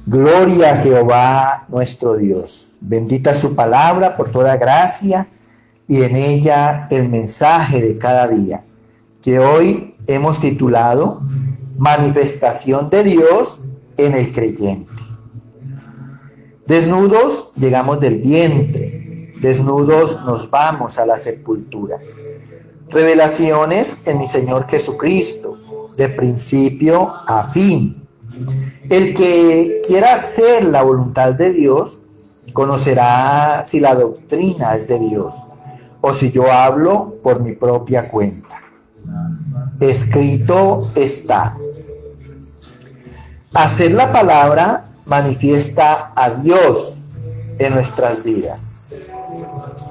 Gloria a Jehová nuestro Dios. Bendita su palabra por toda gracia y en ella el mensaje de cada día, que hoy hemos titulado Manifestación de Dios en el creyente. Desnudos llegamos del vientre, desnudos nos vamos a la sepultura. Revelaciones en mi Señor Jesucristo, de principio a fin. El que quiera hacer la voluntad de Dios conocerá si la doctrina es de Dios o si yo hablo por mi propia cuenta. Escrito está. Hacer la palabra manifiesta a Dios en nuestras vidas.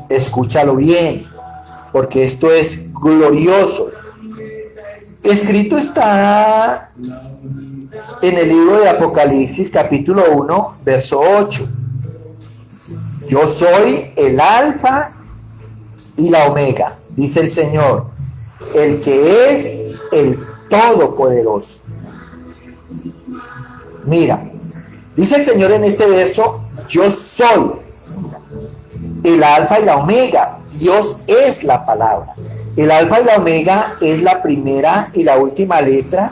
Escúchalo bien, porque esto es glorioso. Escrito está en el libro de Apocalipsis, capítulo 1, verso 8. Yo soy el Alfa y la Omega, dice el Señor, el que es el Todopoderoso. Mira, dice el Señor en este verso, yo soy el Alfa y la Omega. Dios es la palabra. El Alfa y la Omega es la primera y la última letra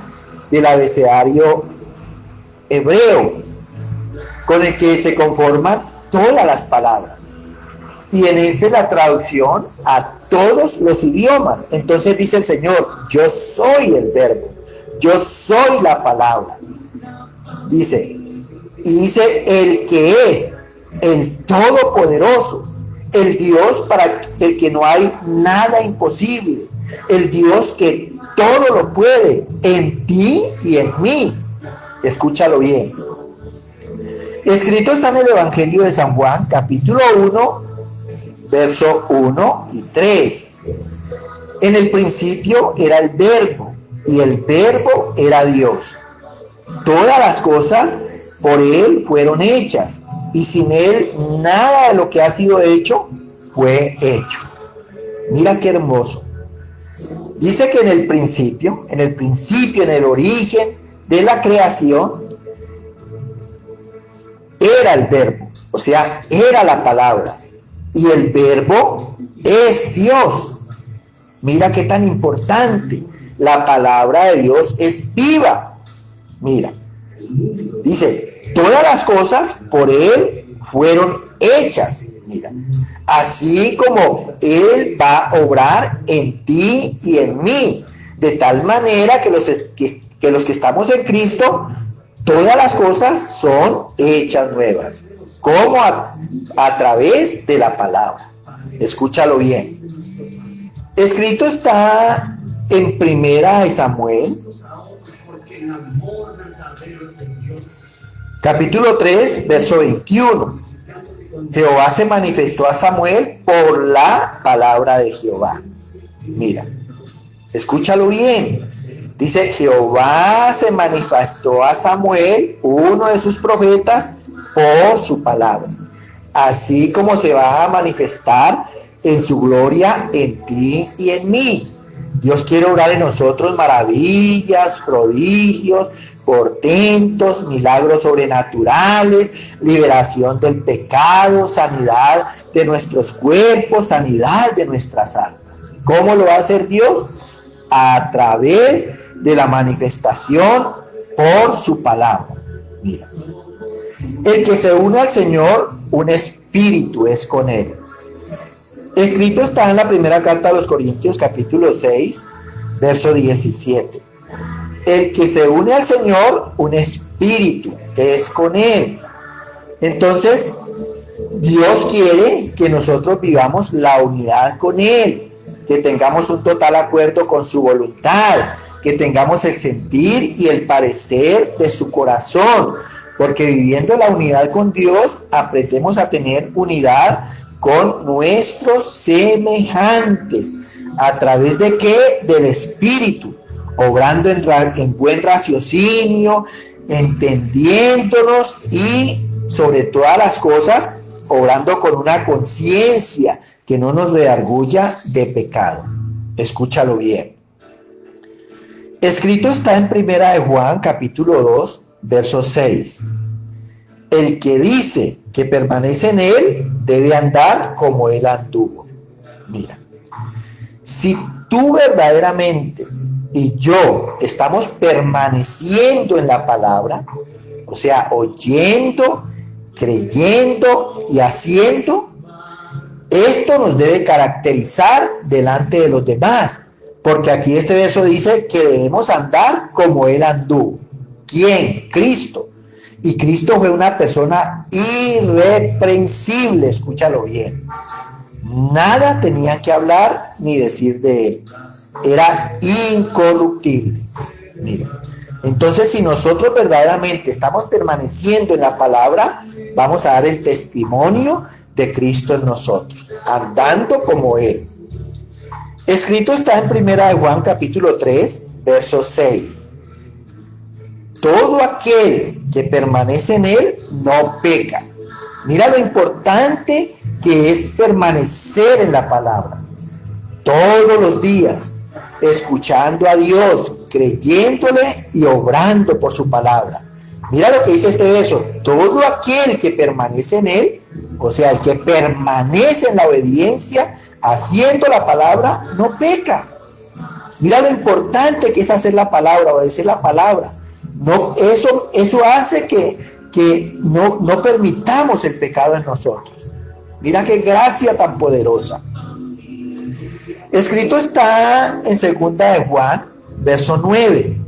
del abecedario hebreo, con el que se conforman todas las palabras. Y en este la traducción a todos los idiomas. Entonces dice el Señor, yo soy el verbo, yo soy la palabra. Dice el que es el Todopoderoso, el Dios para el que no hay nada imposible, el Dios que todo lo puede en ti y en mí. Escúchalo bien. Escrito está en el Evangelio de San Juan, capítulo 1, verso 1 y 3. En el principio era el Verbo, y el Verbo era Dios. Todas las cosas por Él fueron hechas, y sin Él nada de lo que ha sido hecho fue hecho. Mira qué hermoso. Dice que en el principio, en el origen de la creación, era el Verbo, o sea, era la palabra, y el Verbo es Dios. Mira qué tan importante. La palabra de Dios es viva. Mira, dice, todas las cosas por Él fueron hechas. Mira, así como Él va a obrar en ti y en mí, de tal manera que los que estamos en Cristo, todas las cosas son hechas nuevas, como a través de la palabra. Escúchalo bien. Escrito está en Primera de Samuel, capítulo 3, verso 21. Jehová se manifestó a Samuel por la palabra de Jehová. Mira, escúchalo bien. Dice, Jehová se manifestó a Samuel, uno de sus profetas, por su palabra. Así como se va a manifestar en su gloria en ti y en mí. Dios quiere obrar en nosotros maravillas, prodigios, portentos, milagros sobrenaturales, liberación del pecado, sanidad de nuestros cuerpos, sanidad de nuestras almas. ¿Cómo lo va a hacer Dios? A través de la manifestación por su palabra. Mira, el que se une al Señor, un espíritu es con Él. Escrito está en la primera carta a los Corintios, capítulo 6, verso 17. El que se une al Señor, un espíritu es con Él. Entonces, Dios quiere que nosotros vivamos la unidad con Él, que tengamos un total acuerdo con su voluntad, que tengamos el sentir y el parecer de su corazón, porque viviendo la unidad con Dios, aprendemos a tener unidad con nuestros semejantes. ¿A través de qué? Del Espíritu, obrando en buen raciocinio, entendiéndonos y sobre todas las cosas, obrando con una conciencia que no nos redarguya de pecado. Escúchalo bien. Escrito está en Primera de Juan, capítulo 2, verso 6. el que dice que permanece en él debe andar como él anduvo. Mira, si tú verdaderamente y yo estamos permaneciendo en la palabra, o sea, oyendo, creyendo y haciendo, esto nos debe caracterizar delante de los demás, porque aquí este verso dice que debemos andar como él anduvo. ¿Quién? Cristo. Y Cristo fue una persona irreprensible, escúchalo bien. Nada tenían que hablar ni decir de él. Era incorruptible. Mira. Entonces, si nosotros verdaderamente estamos permaneciendo en la palabra, vamos a dar el testimonio de Cristo en nosotros, andando como él. Escrito está en 1 de Juan capítulo 3, verso 6. Todo aquel que permanece en él no peca. Mira lo importante que es permanecer en la palabra. Todos los días, escuchando a Dios, creyéndole y obrando por su palabra. Mira lo que dice este verso. Todo aquel que permanece en él, o sea, el que permanece en la obediencia, haciendo la palabra, no peca. Mira lo importante que es hacer la palabra, obedecer la palabra. No, eso hace que no permitamos el pecado en nosotros. Mira qué gracia tan poderosa. Escrito está en 2 de Juan, verso 9.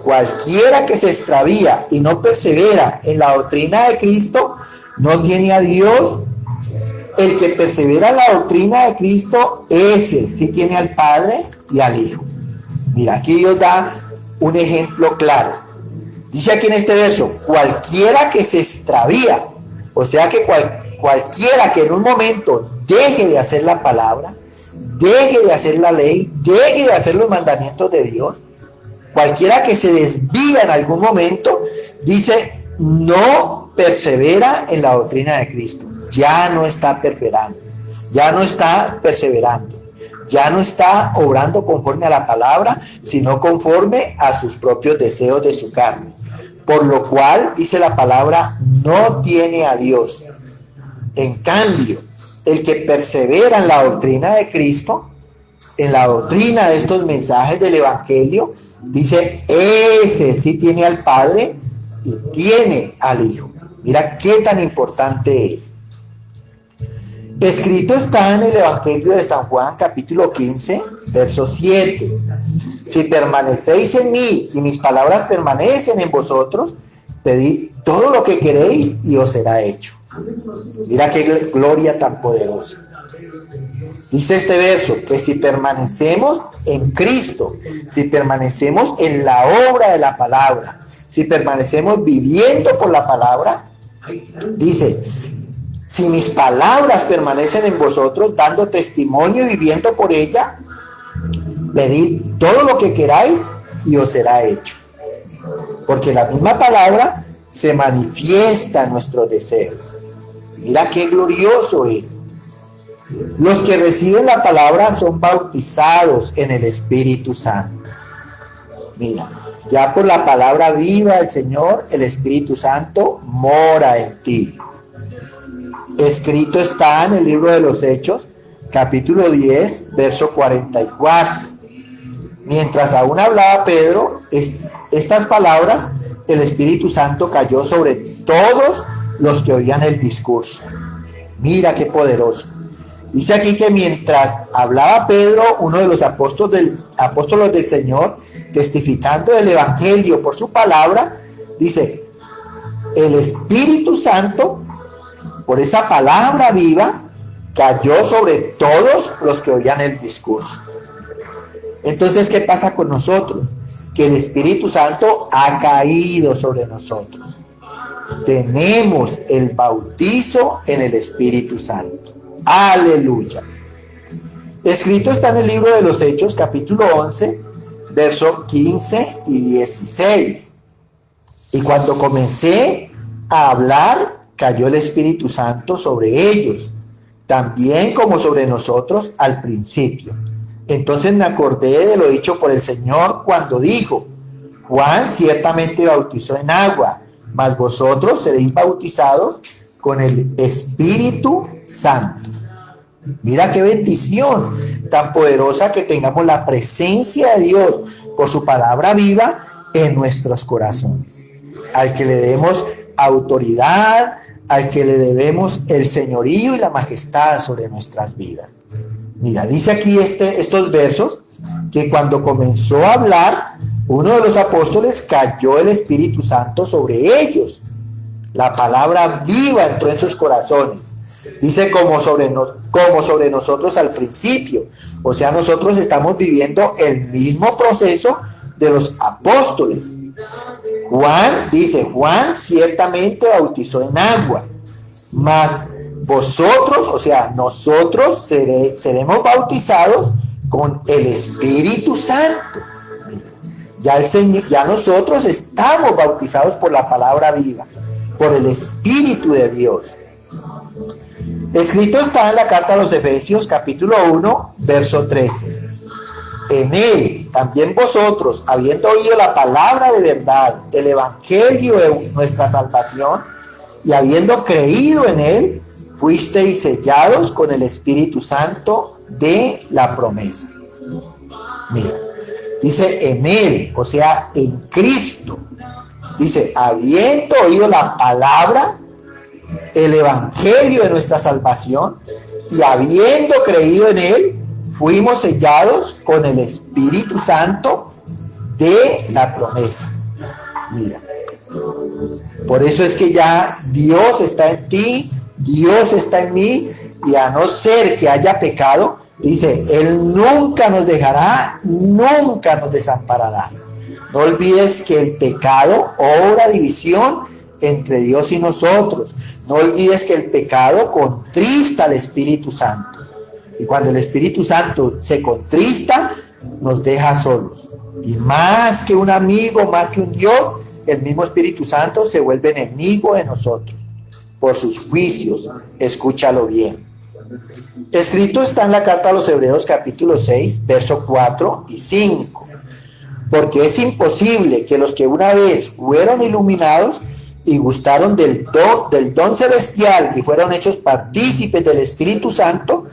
Cualquiera que se extravía y no persevera en la doctrina de Cristo, no tiene a Dios. El que persevera en la doctrina de Cristo, ese sí tiene al Padre y al Hijo. Mira, aquí Dios da un ejemplo claro. Dice aquí en este verso, cualquiera que se extravía, o sea que cualquiera que en un momento deje de hacer la palabra, deje de hacer la ley, deje de hacer los mandamientos de Dios, cualquiera que se desvía en algún momento, dice, no persevera en la doctrina de Cristo, ya no está perseverando, ya no está perseverando, ya no está obrando conforme a la palabra, sino conforme a sus propios deseos de su carne. Por lo cual, dice la palabra, no tiene a Dios. En cambio, el que persevera en la doctrina de Cristo, en la doctrina de estos mensajes del Evangelio, dice, ese sí tiene al Padre y tiene al Hijo. Mira qué tan importante es. Escrito está en el Evangelio de San Juan, capítulo 15, verso 7. Si permanecéis en mí y mis palabras permanecen en vosotros, pedid todo lo que queréis y os será hecho. Mira qué gloria tan poderosa. Dice este verso, que si permanecemos en Cristo, si permanecemos en la obra de la palabra, si permanecemos viviendo por la palabra, dice, si mis palabras permanecen en vosotros, dando testimonio y viviendo por ella, pedid todo lo que queráis y os será hecho. Porque la misma palabra se manifiesta en nuestros deseos. Mira qué glorioso es. Los que reciben la palabra son bautizados en el Espíritu Santo. Mira, ya por la palabra viva del Señor, el Espíritu Santo mora en ti. Escrito está en el libro de los Hechos, capítulo 10, verso 44. Mientras aún hablaba Pedro estas palabras, el Espíritu Santo cayó sobre todos los que oían el discurso. Mira qué poderoso. Dice aquí que mientras hablaba Pedro, uno de los apóstoles del Señor, testificando del Evangelio por su palabra, dice, el Espíritu Santo, por esa palabra viva, cayó sobre todos los que oían el discurso. Entonces, ¿qué pasa con nosotros? Que el Espíritu Santo ha caído sobre nosotros. Tenemos el bautizo en el Espíritu Santo. Aleluya. Escrito está en el libro de los Hechos, capítulo 11, versos 15 y 16. Y cuando comencé a hablar, cayó el Espíritu Santo sobre ellos, también como sobre nosotros al principio. Entonces me acordé de lo dicho por el Señor cuando dijo, Juan ciertamente bautizó en agua, mas vosotros seréis bautizados con el Espíritu Santo. Mira qué bendición tan poderosa que tengamos la presencia de Dios por su palabra viva en nuestros corazones. Al que le demos autoridad, al que le debemos el señorío y la majestad sobre nuestras vidas. Mira, dice aquí estos versos que cuando comenzó a hablar, uno de los apóstoles cayó el Espíritu Santo sobre ellos. La palabra viva entró en sus corazones. Dice como sobre nosotros al principio. O sea, nosotros estamos viviendo el mismo proceso de los apóstoles. Juan ciertamente bautizó en agua, mas vosotros, o sea, nosotros seremos bautizados con el Espíritu Santo. Ya nosotros estamos bautizados por la palabra viva, por el Espíritu de Dios. Escrito está en la carta a los Efesios, capítulo 1, verso 13. En él también vosotros, habiendo oído la palabra de verdad, el evangelio de nuestra salvación, y habiendo creído en él, fuisteis sellados con el Espíritu Santo de la promesa. Mira, dice en él, o sea, en Cristo. Dice, habiendo oído la palabra, el evangelio de nuestra salvación, y habiendo creído en él, fuimos sellados con el Espíritu Santo de la promesa. Mira, por eso es que ya Dios está en ti, Dios está en mí, y a no ser que haya pecado, dice, Él nunca nos dejará, nunca nos desamparará. No olvides que el pecado obra división entre Dios y nosotros. No olvides que el pecado contrista al Espíritu Santo. Y cuando el Espíritu Santo se contrista, nos deja solos. Y más que un amigo, más que un Dios, el mismo Espíritu Santo se vuelve enemigo de nosotros por sus juicios. Escúchalo bien. Escrito está en la carta a los Hebreos capítulo 6, versos 4 y 5. Porque es imposible que los que una vez fueron iluminados y gustaron del don celestial y fueron hechos partícipes del Espíritu Santo,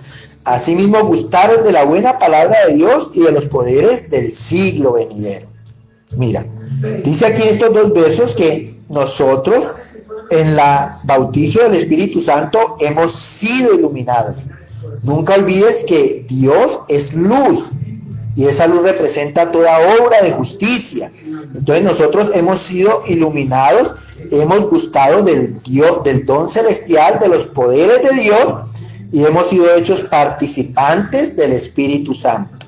asimismo gustaron de la buena palabra de Dios y de los poderes del siglo venidero. Mira, dice aquí estos dos versos que nosotros en la bautizo del Espíritu Santo hemos sido iluminados. Nunca olvides que Dios es luz y esa luz representa toda obra de justicia. Entonces nosotros hemos sido iluminados, hemos gustado del don celestial, de los poderes de Dios, y hemos sido hechos participantes del Espíritu Santo.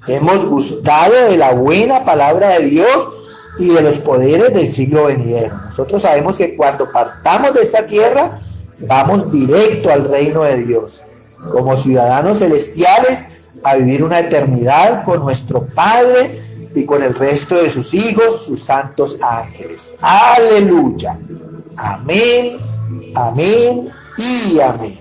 Hemos gustado de la buena palabra de Dios y de los poderes del siglo venidero. Nosotros sabemos que cuando partamos de esta tierra, vamos directo al reino de Dios, como ciudadanos celestiales, a vivir una eternidad con nuestro Padre y con el resto de sus hijos, sus santos ángeles. Aleluya. Amén, amén y amén.